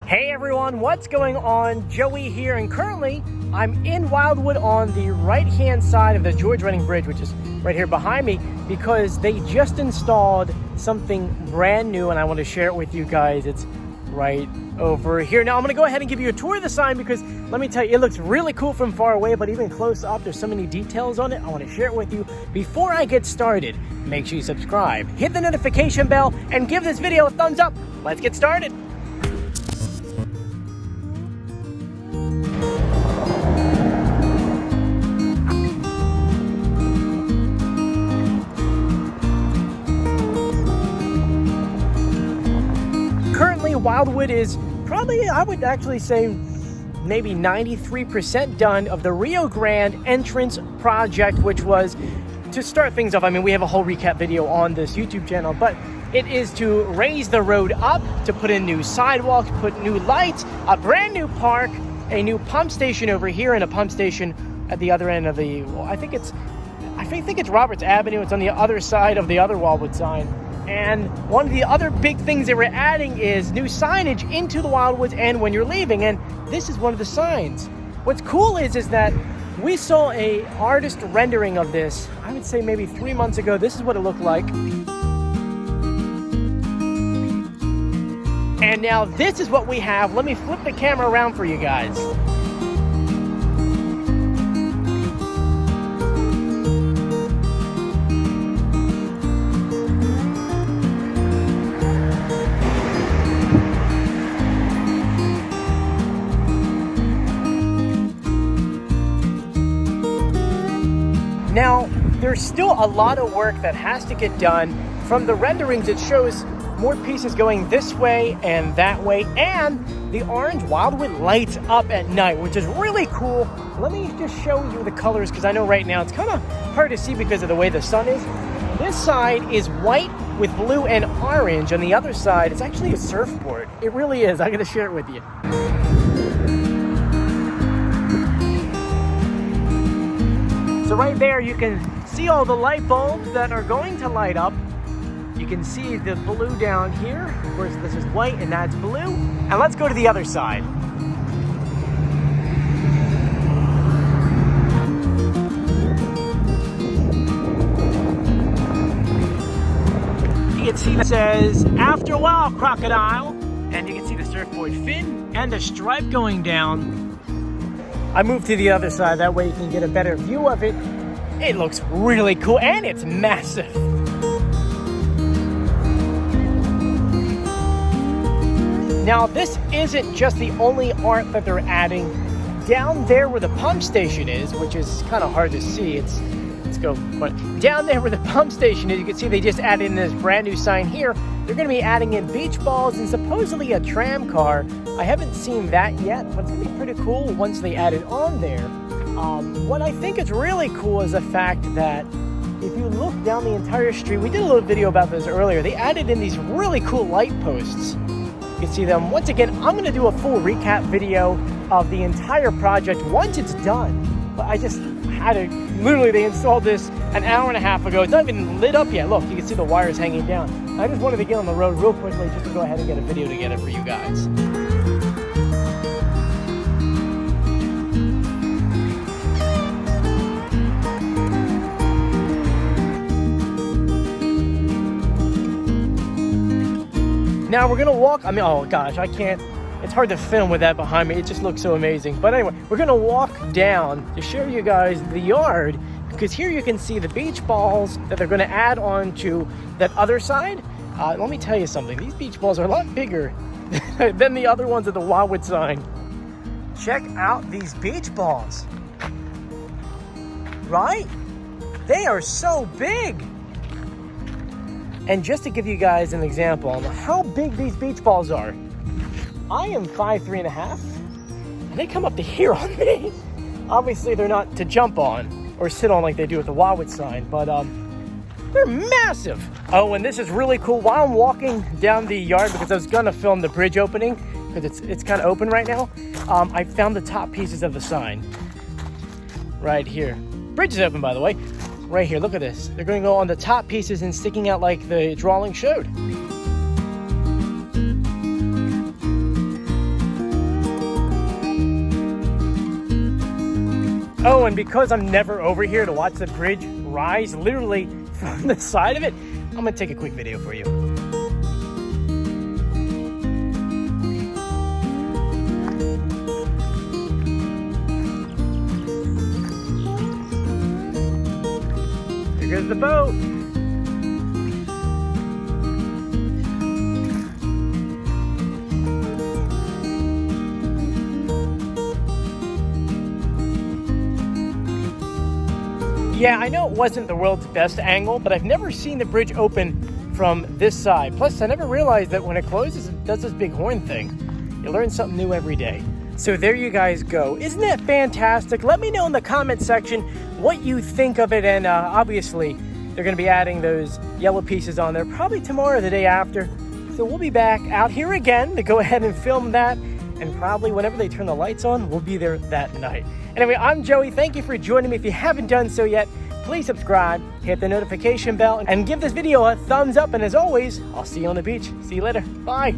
Hey everyone, what's going on? Joey here, and currently I'm in Wildwood on the right-hand side of the George Reading Bridge, which is right here behind me, because they just installed something brand new and I want to share it with you guys. It's right over here. Now I'm going to go ahead and give you a tour of the sign because let me tell you, it looks really cool from far away, but even close up, there's so many details on it. I want to share it with you. Before I get started, make sure you subscribe, hit the notification bell, and give this video a thumbs up. Let's get started. Currently, Wildwood is probably, I would actually say, maybe 93% done of the Rio Grande entrance project, which was to start things off. I mean, we have a whole recap video on this YouTube channel, but it is to raise the road up, to put in new sidewalks, put new lights, a brand new park, a new pump station over here, and a pump station at the other end of the, well, I think it's Roberts Avenue. It's on the other side of the other Wildwood Sign. And one of the other big things that we're adding is new signage into the Wildwoods and when you're leaving. And this is one of the signs. What's cool is that we saw a artist rendering of this, I would say maybe 3 months ago. This is what it looked like. And now this is what we have. Let me flip the camera around for you guys. Now, there's still a lot of work that has to get done. From the renderings, it shows more pieces going this way and that way, and the orange Wildwood lights up at night, which is really cool. Let me just show you the colors, because I know right now it's kind of hard to see because of the way the sun is. This side is white with blue and orange. On the other side, it's actually a surfboard. It really is. I'm going to share it with you. So right there, you can see all the light bulbs that are going to light up. You can see the blue down here. Of course, this is white and that's blue. And let's go to the other side. You can see that says, "After a while, crocodile." And you can see the surfboard fin and the stripe going down. I moved to the other side, that way you can get a better view of it. It looks really cool, and it's massive. Now, this isn't just the only art that they're adding. Down there where the pump station is, which is kind of hard to see, let's go. Down there where the pump station is, you can see they just added in this brand new sign here. They're going to be adding in beach balls and supposedly a tram car. I haven't seen that yet, but it's going to be pretty cool once they add it on there. What I think is really cool is the fact that if you look down the entire street, we did a little video about this earlier, they added in these really cool light posts. You can see them. Once again, I'm going to do a full recap video of the entire project once it's done. But I just had to, literally they installed this an hour and a half ago. It's not even lit up yet. Look, you can see the wires hanging down. I just wanted to get on the road real quickly just to go ahead and get a video together for you guys. Now we're gonna walk, oh gosh, I can't, it's hard to film with that behind me. It just looks so amazing. But anyway, we're gonna walk down to show you guys the yard, because here you can see the beach balls that they're gonna add on to that other side. Let me tell you something, these beach balls are a lot bigger than the other ones at the Wildwood Sign. Check out these beach balls. Right? They are so big. And just to give you guys an example on how big these beach balls are, I am 5'3.5", and they come up to here on me. Obviously, they're not to jump on or sit on like they do at the Wildwood Sign, but they're massive. Oh, and this is really cool. While I'm walking down the yard, because I was gonna film the bridge opening, because it's kind of open right now, I found the top pieces of the sign right here. Bridge is open, by the way. Right here, look at this. They're going to go on the top pieces and sticking out like the drawing showed. Oh, and because I'm never over here to watch the bridge rise literally from the side of it, I'm gonna take a quick video for you. Here goes the boat. Yeah, I know it wasn't the world's best angle, but I've never seen the bridge open from this side. Plus, I never realized that when it closes, it does this big horn thing. You learn something new every day. So there you guys go. Isn't that fantastic? Let me know in the comment section what you think of it. And obviously, they're going to be adding those yellow pieces on there probably tomorrow or the day after. So we'll be back out here again to go ahead and film that. And probably whenever they turn the lights on, we'll be there that night. Anyway, I'm Joey. Thank you for joining me. If you haven't done so yet, please subscribe, hit the notification bell, and give this video a thumbs up. And as always, I'll see you on the beach. See you later. Bye.